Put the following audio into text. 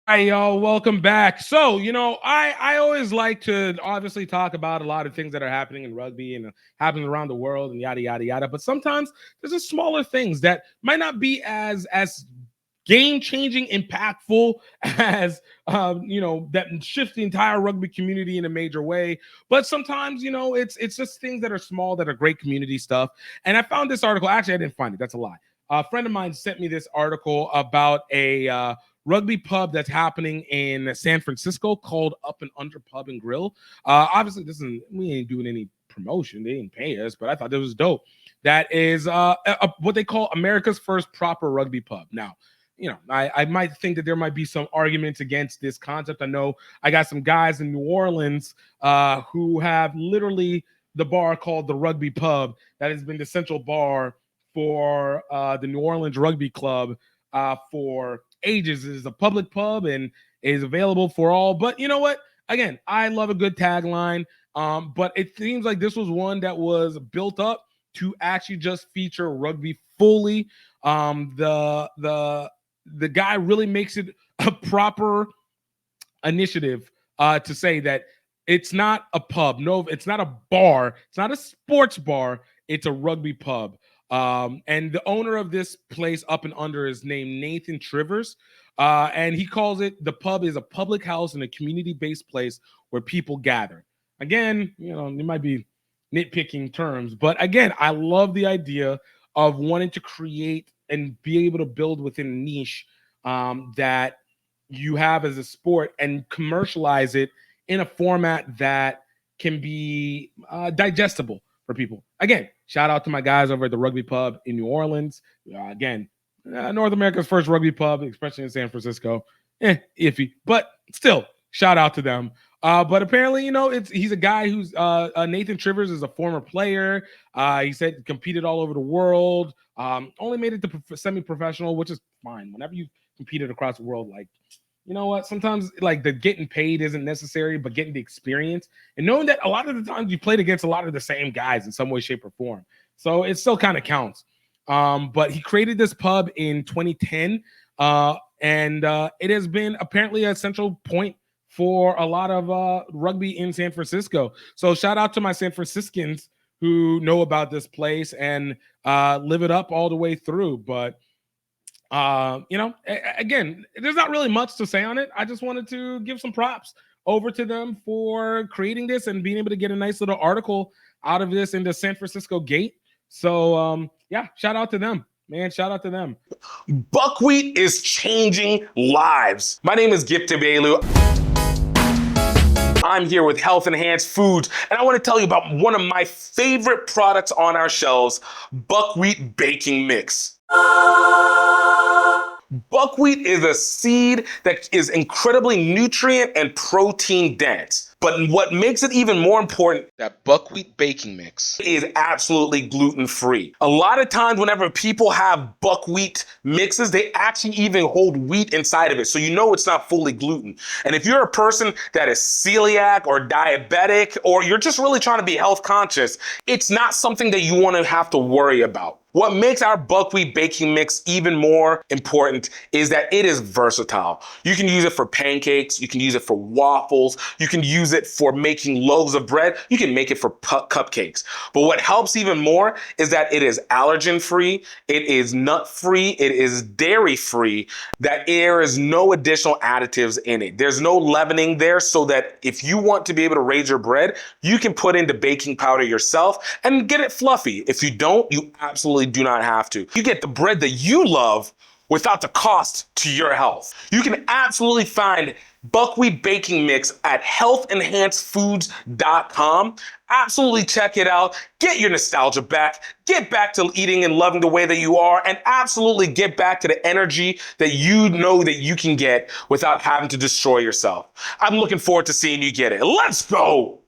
Hi, y'all. Welcome back. So, I always like to obviously talk about a lot of things that are happening in rugby and happening around the world and yada yada yada. But sometimes there's just smaller things that might not be as game changing, impactful as that shift the entire rugby community in a major way. But sometimes it's just things that are small that are great community stuff. And I found this article. Actually, I didn't find it. That's a lie. A friend of mine sent me this article about a rugby pub that's happening in San Francisco called Up and Under Pub and Grill. Obviously, we ain't doing any promotion. They didn't pay us, but I thought it was dope. That is what they call America's first proper rugby pub. Now, I might think that there might be some arguments against this concept. I know I got some guys in New Orleans who have literally the bar called the Rugby Pub that has been the central bar for the New Orleans Rugby Club for ages. It is a public pub and is available for all. But you know what? Again, I love a good tagline. But it seems like this was one that was built up to actually just feature rugby fully. The guy really makes it a proper initiative to say that it's not a pub. No, it's not a bar. It's not a sports bar. It's a rugby pub. And the owner of this place, Up and Under, is named Nathan Trivers. And he calls it, the pub is a public house and a community-based place where people gather. Again, it might be nitpicking terms, but again, I love the idea of wanting to create and be able to build within a niche that you have as a sport and commercialize it in a format that can be digestible for people. Again, shout out to my guys over at the Rugby Pub in New Orleans. North America's first rugby pub, especially in San Francisco. Iffy, but still, shout out to them. But apparently, he's a guy who's Nathan Trivers is a former player. He said competed all over the world. Only made it to semi-professional, which is fine. Whenever you competed across the world, like, you know what? Sometimes like the getting paid isn't necessary, but getting the experience and knowing that a lot of the times you played against a lot of the same guys in some way, shape, or form. So it still kind of counts. But he created this pub in 2010, and it has been apparently a central point for a lot of rugby in San Francisco. So shout out to my San Franciscans who know about this place and live it up all the way through. But again, there's not really much to say on it. I just wanted to give some props over to them for creating this and being able to get a nice little article out of this in the San Francisco Gate. So shout out to them, man. Shout out to them. Buckwheat is changing lives. My name is GiftTime. I'm here with Health Enhanced Foods, and I want to tell you about one of my favorite products on our shelves, buckwheat baking mix. Buckwheat is a seed that is incredibly nutrient and protein dense. But what makes it even more important, that buckwheat baking mix is absolutely gluten-free. A lot of times whenever people have buckwheat mixes, they actually even hold wheat inside of it. So it's not fully gluten. And if you're a person that is celiac or diabetic, or you're just really trying to be health conscious, it's not something that you want to have to worry about. What makes our buckwheat baking mix even more important is that it is versatile. You can use it for pancakes, you can use it for waffles, you can use it for making loaves of bread, you can make it for cupcakes. But what helps even more is that it is allergen free, it is nut free, it is dairy free, that there is no additional additives in it. There's no leavening there, so that if you want to be able to raise your bread, you can put in the baking powder yourself and get it fluffy. If you don't, you absolutely do not have to. You get the bread that you love without the cost to your health. You can absolutely find buckwheat baking mix at healthenhancedfoods.com. Absolutely check it out. Get your nostalgia back. Get back to eating and loving the way that you are, and absolutely get back to the energy that you know that you can get without having to destroy yourself. I'm looking forward to seeing you get it. Let's go.